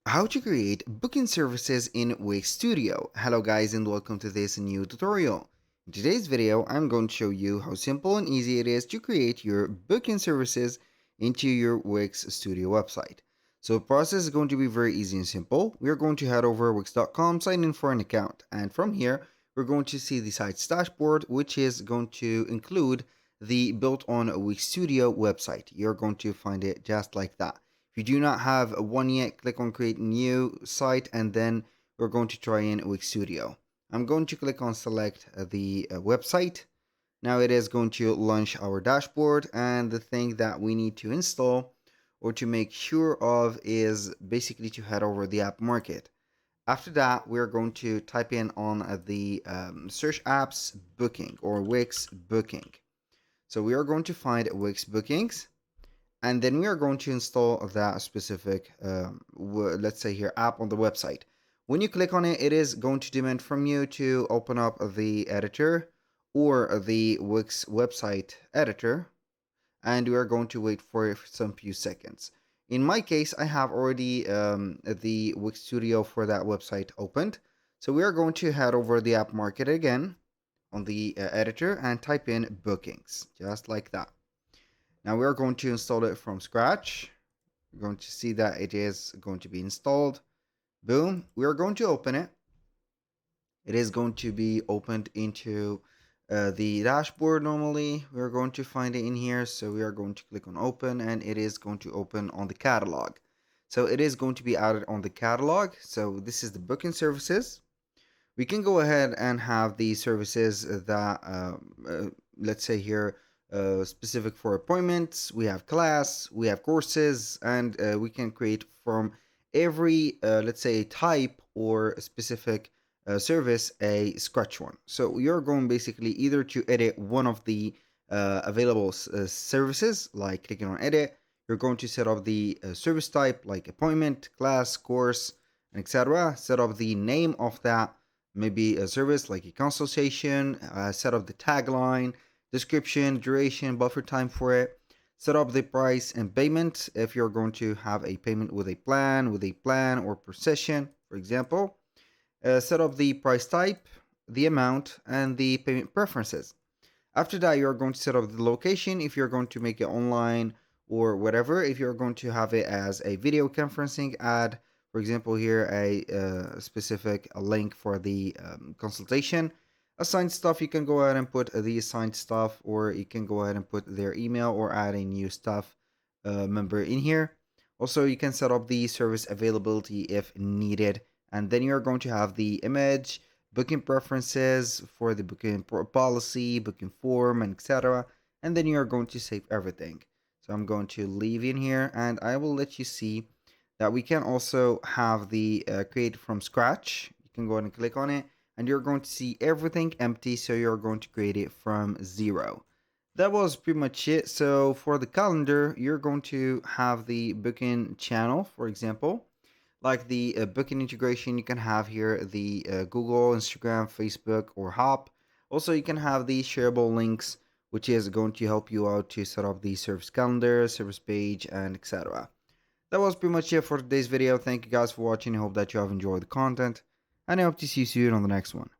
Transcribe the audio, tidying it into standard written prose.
How to create booking services in Wix Studio. Hello guys and welcome to this new tutorial. In today's video, I'm going to show you how simple and easy it is to create your booking services into your Wix Studio website. So the process is going to be very easy and simple. We're going to head over wix.com, sign in for an account, and from here, we're going to see the site's dashboard, which is going to include the built on Wix Studio website. You're going to find it just like that. If you do not have one yet, click on create new site and then we're going to try in Wix Studio. I'm going to click on select the website. Now it is going to launch our dashboard, and the thing that we need to install or to make sure of is basically to head over the app market. After that, we're going to type in on the search apps booking or Wix booking. So we are going to find Wix bookings, and then we are going to install that specific let's say here app on the website. When you click on it, it is going to demand from you to open up the editor or the Wix website editor, and we are going to wait for some few seconds. In my case, I have already the Wix Studio for that website opened, so we are going to head over the app market again on the editor and type in bookings just like that. Now we are going to install it from scratch. We're going to see that it is going to be installed. Boom. We are going to open it. It is going to be opened into the dashboard normally. We are going to find it in here. So we are going to click on open, and it is going to open on the catalog. So it is going to be added on the catalog. So this is the booking services. We can go ahead and have the services that, let's say here, specific for appointments. We have class, we have courses, and we can create from every, let's say, type or specific service a scratch one. So you're going basically either to edit one of the available services, like clicking on edit. You're going to set up the service type, like appointment, class, course, and etc. Set up the name of that, maybe a service like a consultation, set up the tagline, description, duration, buffer time for it, set up the price and payment if you're going to have a payment with a plan or per session, for example. Set up the price type, the amount, and the payment preferences. After that, you're going to set up the location if you're going to make it online or whatever. If you're going to have it as a video conferencing, add, for example, here a specific link for the consultation. Assigned stuff, you can go ahead and put the assigned stuff, or you can go ahead and put their email or add a new staff member in here. Also, you can set up the service availability if needed, and then you're going to have the image, booking preferences for the booking policy, booking form, and etc. And then you're going to save everything. So I'm going to leave in here, and I will let you see that we can also have the create from scratch. You can go ahead and click on it, and you're going to see everything empty, so you're going to create it from zero. That was pretty much it. So for the calendar, you're going to have the booking channel, for example, like the booking integration. You can have here the Google, Instagram, Facebook, or Hop. Also, you can have the shareable links, which is going to help you out to set up the service calendar, service page, and etc. That was pretty much it for today's video. Thank you guys for watching. I hope that you have enjoyed the content, and I hope to see you soon on the next one.